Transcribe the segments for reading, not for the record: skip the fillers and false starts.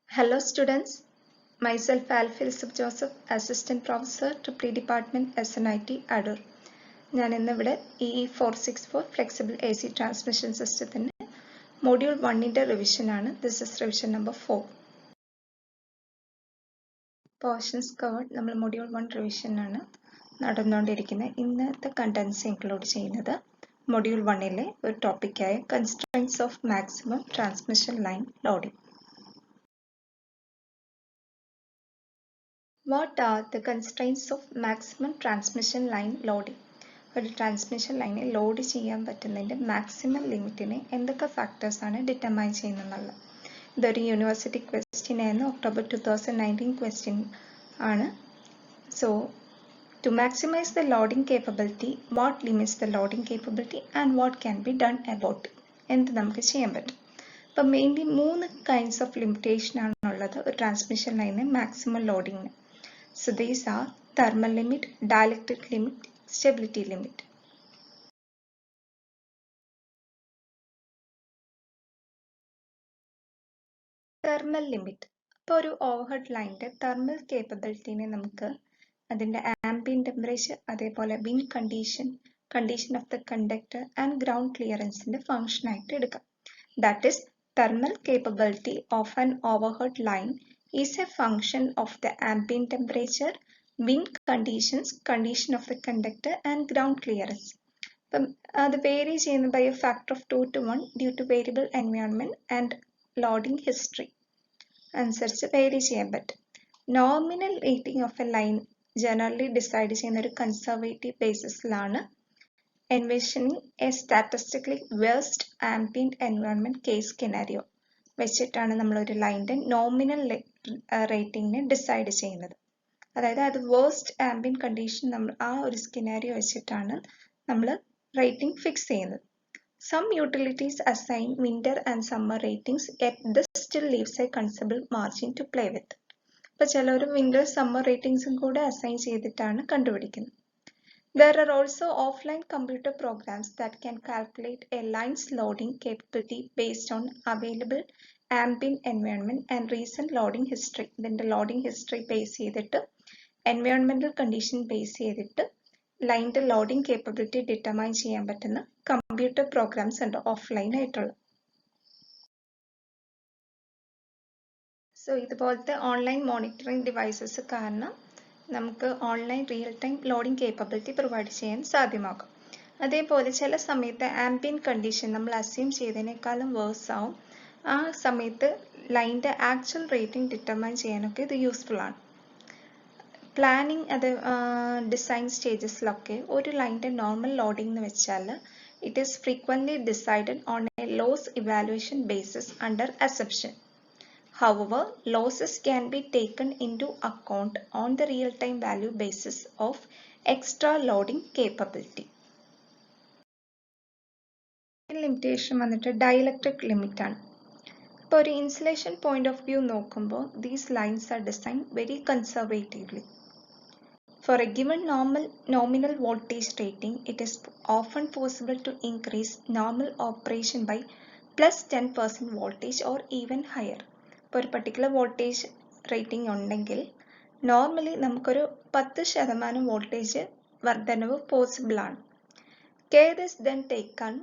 Hello students, myself Alphilsip Joseph, Assistant Professor, Triple Department, SNIT, Adur. ഞാൻ ഇന്നിവിടെ EE464 Flexible AC Transmission Systemത്തിൻ്റെ Module 1ൻ്റെ revision ആണ്. This is revision number 4. Portions covered നമ്മൾ Module 1 revision ആണ് നടന്നുകൊണ്ടിരിക്കുന്നത്. ഇന്നത്തെ കണ്ടൻസ് ഇൻക്ലൂഡ് ചെയ്യുന്നത് Module 1ലെ ഒരു ടോപ്പിക്കായ Constraints of Maximum Transmission Line Loading. What are the constraints of maximum transmission line loading? ഒരു ട്രാൻസ്മിഷൻ ലൈനിൽ ലോഡ് ചെയ്യാൻ പറ്റുന്നതിൻ്റെ മാക്സിമം ലിമിറ്റിനെ എന്തൊക്കെ ഫാക്ടേഴ്സാണ് ഡിറ്റർമൈൻ ചെയ്യുന്നതെന്നുള്ളത്. ഇതൊരു യൂണിവേഴ്സിറ്റി ക്വസ്റ്റ്യൻ ആയിരുന്നു, ഒക്ടോബർ 2019 ക്വസ്റ്റ്യൻ ആണ്. So to maximise the loading capability, what limits the loading capability and what can be done about എന്ത് നമുക്ക് ചെയ്യാൻ പറ്റും. അപ്പം മെയിൻലി 3 കൈൻഡ്സ് ഓഫ് ലിമിറ്റേഷൻ ആണുള്ളത് ഒരു ട്രാൻസ്മിഷൻ ലൈനിന് maximum ലോഡിങ്ങിന്. So these are thermal limit, dielectric limit, stability limit. Thermal limit. ഇപ്പോൾ ഒരു ഓവർഹെഡ് ലൈനിൻ്റെ തെർമൽ കേപ്പബിലിറ്റിനെ നമുക്ക് അതിൻ്റെ ആംബിയന്റ് ടെമ്പറേച്ചർ, അതേപോലെ wind condition, condition of the conductor and ground ക്ലിയറൻസിൻ്റെ ഫംഗ്ഷൻ ആയിട്ട് എടുക്കാം. That is thermal capability of an overhead line is a function of the ambient temperature, wind conditions, condition of the conductor and ground clearance. The vary by a factor of 2 to 1 due to variable environment and loading history. അനുസരിച്ച് vary ചെയ്യാൻ പറ്റും. Nominal rating of a line generally decide ചെയ്യുന്ന ഒരു conservative basisലാണ് envisioning a statistically worst ambient environment case scenario വെച്ചിട്ടാണ് നമ്മൾ ഒരു ലൈനിൻ്റെ nominal റേറ്റിംഗിനെ decide ചെയ്യുന്നത്. അതായത് അത് വേഴ്സ്റ്റ് ആംബിയന്റ് കണ്ടീഷൻ നമ്മൾ ആ ഒരു സ്കിനാരിയോ വെച്ചിട്ടാണ് നമ്മൾ റേറ്റിംഗ് ഫിക്സ് ചെയ്യുന്നത്. Some utilities assign winter and summer ratings yet this still leaves a considerable margin to play with. ഇപ്പോൾ ചിലർ വിന്റർ സമ്മർ റേറ്റിംഗ്സും കൂടെ അസൈൻ ചെയ്തിട്ടാണ് കണ്ടുപിടിക്കുന്നത്. There are also offline computer programs that can calculate a line's loading capability based on available ambient environment and recent loading history. ഇതിൻ്റെ loading history base ചെയ്തിട്ട് environmental condition base ചെയ്തിട്ട് ലൈനിൻ്റെ loading capability determine ചെയ്യാൻ പറ്റുന്ന computer programmes ഉണ്ട് offline ആയിട്ടുള്ള. So ഇതുപോലത്തെ online monitoring devices കാരണം നമുക്ക് online real time loading capability provide ചെയ്യാൻ സാധ്യമാകും. അതേപോലെ ചില സമയത്ത് ആംബിയന്റ് കണ്ടീഷൻ നമ്മൾ അസ്യൂം ചെയ്തതിനേക്കാളും വേഴ്സ് ആവും. ആ സമയത്ത് ലൈനിൻ്റെ ആക്ച്വൽ റേറ്റിംഗ് ഡിറ്റർമൈൻ ചെയ്യാനൊക്കെ ഇത് യൂസ്ഫുൾ ആണ്. പ്ലാനിങ് അത് ഡിസൈൻ സ്റ്റേജസിലൊക്കെ ഒരു ലൈനിൻ്റെ നോർമൽ ലോഡിംഗ് എന്ന് വെച്ചാൽ it is frequently decided on a loss evaluation basis under assumption. However, losses can be taken into account on the real-time value basis of extra loading capability. Limitation വന്നിട്ട് dielectric limit ആണ്. ഇപ്പോൾ ഒരു insulation point of view നോക്കുമ്പോൾ these lines are designed very conservatively. For a given nominal voltage rating, it is often possible to increase normal operation by plus 10% voltage or even higher. ഇപ്പോൾ ഒരു particular voltage rating ഉണ്ടെങ്കിൽ normally നമുക്കൊരു 10% voltage വർധനവ് possible ആണ്. Care is then taken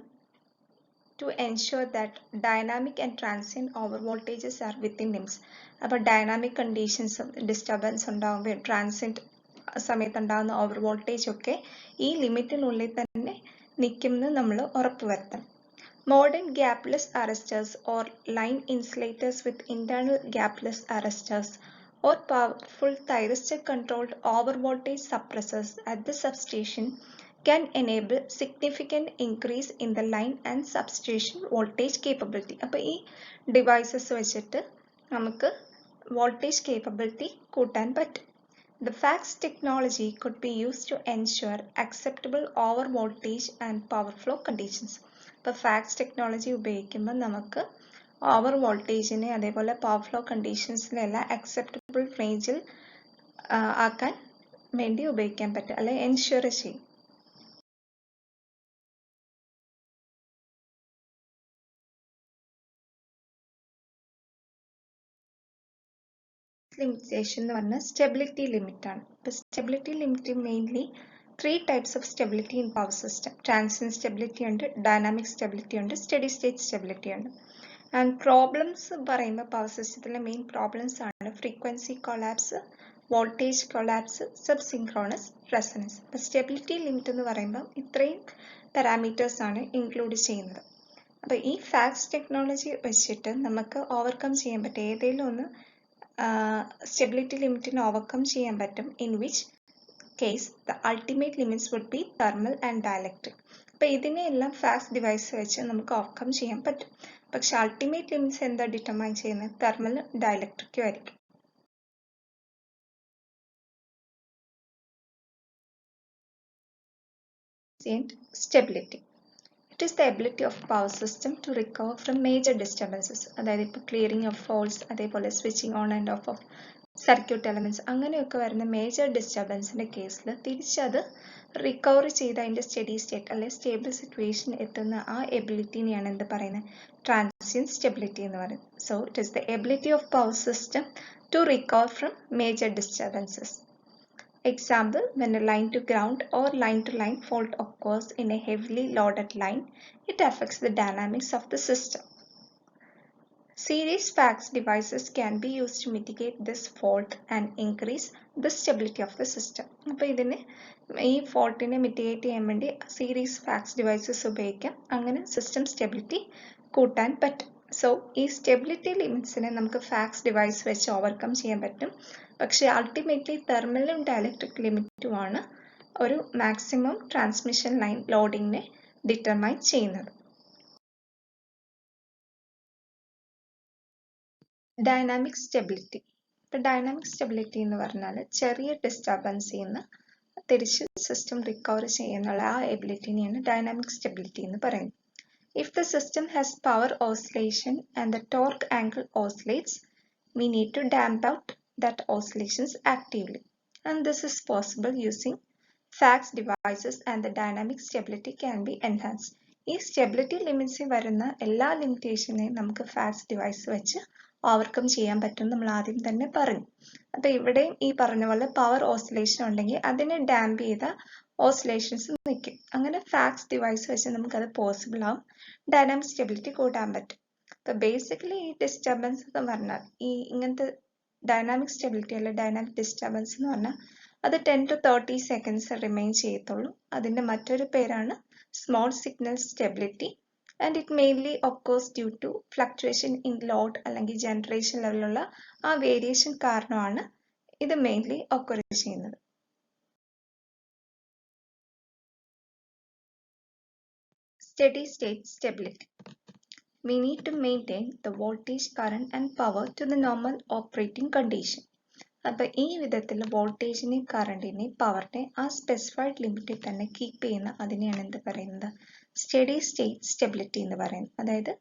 to ensure that dynamic and transient over voltages are within limits. അപ്പോൾ dynamic കണ്ടീഷൻസും disturbance ഉണ്ടാകുമ്പോൾ transient സമയത്ത് ഉണ്ടാകുന്ന ഓവർ വോൾട്ടേജ് ഒക്കെ ഈ ലിമിറ്റിനുള്ളിൽ തന്നെ നിൽക്കുമെന്ന് നമ്മൾ ഉറപ്പുവരുത്തണം. Modern gapless arresters or line insulators with internal gapless arresters or powerful thyristor-controlled overvoltage suppressors at the substation can enable significant increase in the line and substation voltage capability. അപ്പോൾ ഈ devices വെച്ചിട്ട് നമുക്ക് വോൾട്ടേജ് കേപ്പബിലിറ്റി കൂട്ടാൻ പറ്റും. The FACS technology could be used to ensure acceptable overvoltage and power flow conditions. ഇപ്പോൾ fax technology ഉപയോഗിക്കുമ്പോൾ നമുക്ക് over വോൾട്ടേജിനെ അതേപോലെ പവർ ഫ്ലോ കണ്ടീഷൻസിനെല്ലാം അക്സെപ്റ്റബിൾ റേഞ്ചിൽ ആക്കാൻ വേണ്ടി ഉപയോഗിക്കാൻ പറ്റും, അല്ലെങ്കിൽ എൻഷുർ ചെയ്യും. limitation എന്ന് പറഞ്ഞാൽ stability limit ആണ്. അപ്പോൾ stability limit mainly 3 types of stability in power system. Transient stability ഉണ്ട്, dynamic stability ഉണ്ട്, steady state stability ഉണ്ട്. And problems പറയുമ്പോൾ power systemത്തിലെ main problems ആണ് frequency collapse, voltage collapse, subsynchronous resonance. അപ്പോൾ stability limit എന്ന് പറയുമ്പോൾ ഇത്രയും parameters ആണ് include ചെയ്യുന്നത്. അപ്പോൾ ഈ ഫാക്സ് ടെക്നോളജി വെച്ചിട്ട് നമുക്ക് ഓവർകം ചെയ്യാൻ പറ്റും, ഏതെങ്കിലും ഒന്ന് stability ലിമിറ്റിനെ ഓവർകം ചെയ്യാൻ പറ്റും. In which case the ultimate limits would be thermal and dielectric. അപ്പോൾ ഇതിനെല്ലാം ഫാക്സ് ഡിവൈസ് വെച്ച് നമുക്ക് ഓവർകം ചെയ്യാൻ പറ്റും. പക്ഷെ അൾട്ടിമേറ്റ് ലിമിറ്റ്സ് എന്താ ഡിറ്റർമൈൻ ചെയ്യുന്നത്? തെർമലും ഡയലക്ട്രിക്കും ആയിരിക്കും. Stability. It is the ability of power system to recover from major disturbances. അതായത് ഇപ്പോൾ ക്ലിയറിംഗ് ഓഫ് ഫോൾട്സ്, അതേപോലെ switching on and off circuit elements, അങ്ങനെയൊക്കെ വരുന്ന മേജർ ഡിസ്റ്റർബൻസിന്റെ കേസിൽ തിരിച്ചത് റിക്കവർ ചെയ്ത് അതിന്റെ സ്റ്റഡി സ്റ്റേറ്റ് അല്ലെങ്കിൽ സ്റ്റേബിൾ സിറ്റുവേഷൻ എത്തുന്ന ആ എബിലിറ്റിനെയാണ് എന്ത് പറയുന്നത്? ട്രാൻസിയന്റ് സ്റ്റെബിലിറ്റി എന്ന് പറയുന്നത്. So it is the ability of power system to recover from major disturbances. Example, when a line to ground or line to line fault occurs in a heavily loaded line, it affects the dynamics of the system. Series fax devices can be used to mitigate this fault and increase the stability of the system. അപ്പോൾ ഇതിനെ ഈ ഫോൾട്ടിനെ mitigate ചെയ്യാൻ വേണ്ടി series fax devices ഉപയോഗിക്കാം, അങ്ങനെ system stability കൂട്ടാൻ പറ്റും. So ഈ സ്റ്റെബിലിറ്റി ലിമിറ്റ്സിനെ നമുക്ക് ഫാക്സ് ഡിവൈസ് വെച്ച് ഓവർകം ചെയ്യാൻ പറ്റും. പക്ഷേ അൾട്ടിമേറ്റ്ലി തെർമലും ഡയലക്ട്രിക് ലിമിറ്റുമാണ് ഒരു മാക്സിമം ട്രാൻസ്മിഷൻ ലൈൻ ലോഡിങ്ങിനെ ഡിറ്റർമൈൻ ചെയ്യുന്നത്. Dynamic stability. ഇപ്പോൾ ഡൈനാമിക് സ്റ്റെബിലിറ്റി എന്ന് പറഞ്ഞാൽ ചെറിയ ഡിസ്റ്റർബൻസിൽ നിന്ന് തിരിച്ച് സിസ്റ്റം റിക്കവർ ചെയ്യുന്നുള്ള ആ എബിലിറ്റിനെയാണ് ഡൈനാമിക് സ്റ്റെബിലിറ്റി എന്ന് പറയുന്നത്. If the system has power oscillation and the torque angle oscillates, we need to damp out that oscillations actively, and this is possible using fax devices, and the dynamic stability can be enhanced. ഈ stability ലിമിറ്റ്സിൽ വരുന്ന എല്ലാ ലിമിറ്റേഷനെയും നമുക്ക് fax device വെച്ച് overcome ചെയ്യാൻ പറ്റും, നമ്മൾ ആദ്യം തന്നെ പറഞ്ഞു. അപ്പോൾ ഇവിടെയും ഈ പറഞ്ഞ പോലെ പവർ ഓസിലേഷൻ ഉണ്ടെങ്കിൽ അതിനെ ഡാമ്പ് ചെയ്ത ഓസിലേഷൻസ് നിൽക്കും. അങ്ങനെ ഫാക്സ് ഡിവൈസ് വെച്ച് നമുക്കത് പോസിബിൾ ആവും, ഡൈനാമിക് സ്റ്റെബിലിറ്റി കൂട്ടാൻ പറ്റും. അപ്പോൾ ബേസിക്കലി ഈ ഡിസ്റ്റർബൻസ് എന്ന് പറഞ്ഞാൽ ഈ ഇങ്ങനത്തെ ഡൈനാമിക് സ്റ്റെബിലിറ്റി അല്ലെ ഡൈനാമിക് ഡിസ്റ്റർബൻസ് എന്ന് പറഞ്ഞാൽ അത് 10 to 30 സെക്കൻഡ്സ് റിമെയിൻ ചെയ്യത്തുള്ളൂ. അതിൻ്റെ മറ്റൊരു പേരാണ് small signal stability, and it mainly occurs due to fluctuation in load അല്ലെങ്കിൽ ജനറേഷൻ ലെവലിലുള്ള ആ വേരിയേഷൻ കാരണമാണ് ഇത് മെയിൻലി ഒക്കർ ചെയ്യുന്നത്. Steady state stability. We need to maintain the voltage, current and power to the normal operating condition. അപ്പോൾ ഈ വിധത്തിൽ വോൾട്ടേജിനെ, കറണ്ടിനെ, പവറിനെ ആ സ്പെസിഫൈഡ് ലിമിറ്റിൽ തന്നെ കീപ്പ് ചെയ്യുന്ന അതിനെയാണ് എന്ത് പറയുന്നത്? സ്റ്റഡി സ്റ്റേറ്റ് സ്റ്റെബിലിറ്റി എന്ന് പറയുന്നത്. അതായത്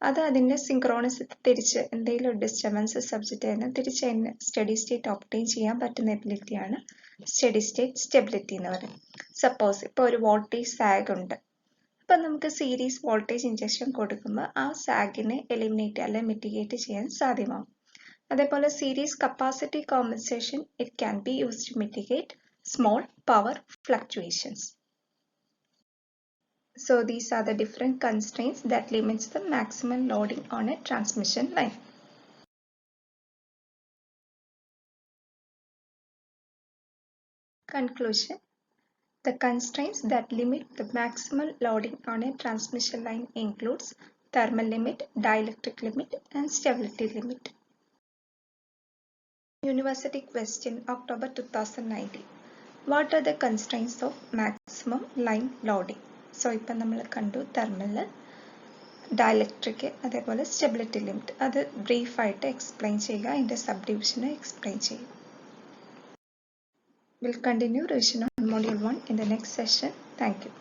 അത് അതിൻ്റെ സിങ്ക്രോണിസിറ്റി തിരിച്ച് എന്തെങ്കിലും ഡിസ്റ്റർബൻസ് സബ്ജക്റ്റ് ആയിരുന്നു തിരിച്ച് അതിന് സ്റ്റഡി സ്റ്റേറ്റ് ഒബ്റ്റെയിൻ ചെയ്യാൻ പറ്റുന്ന എബിലിറ്റിയാണ് സ്റ്റഡി സ്റ്റേറ്റ് സ്റ്റെബിലിറ്റി എന്ന് പറയുന്നത്. സപ്പോസ് ഇപ്പോൾ ഒരു വോൾട്ടേജ് സാഗ് ഉണ്ട്. അപ്പം നമുക്ക് സീരീസ് വോൾട്ടേജ് ഇഞ്ചക്ഷൻ കൊടുക്കുമ്പോൾ ആ സാഗിനെ എലിമിനേറ്റ് അല്ലെങ്കിൽ മിറ്റിഗേറ്റ് ചെയ്യാൻ സാധ്യമാകും. അതേപോലെ series capacity compensation it can be used to mitigate small power fluctuations. So these are the different constraints that limits the maximum loading on a transmission line. Conclusion. The constraints that limit the maximum loading on a transmission line includes thermal limit, dielectric limit and stability limit. University question, October 2019. What are the constraints of maximum line loading? So ഇപ്പം നമ്മൾ കണ്ടു thermal, dielectric, അതേപോലെ stability limit. അത് ബ്രീഫായിട്ട് explain ചെയ്യുക, അതിൻ്റെ sub ഡിവിഷനെ explain ചെയ്യുക. We'll continue revision on module 1 in the next session. Thank you.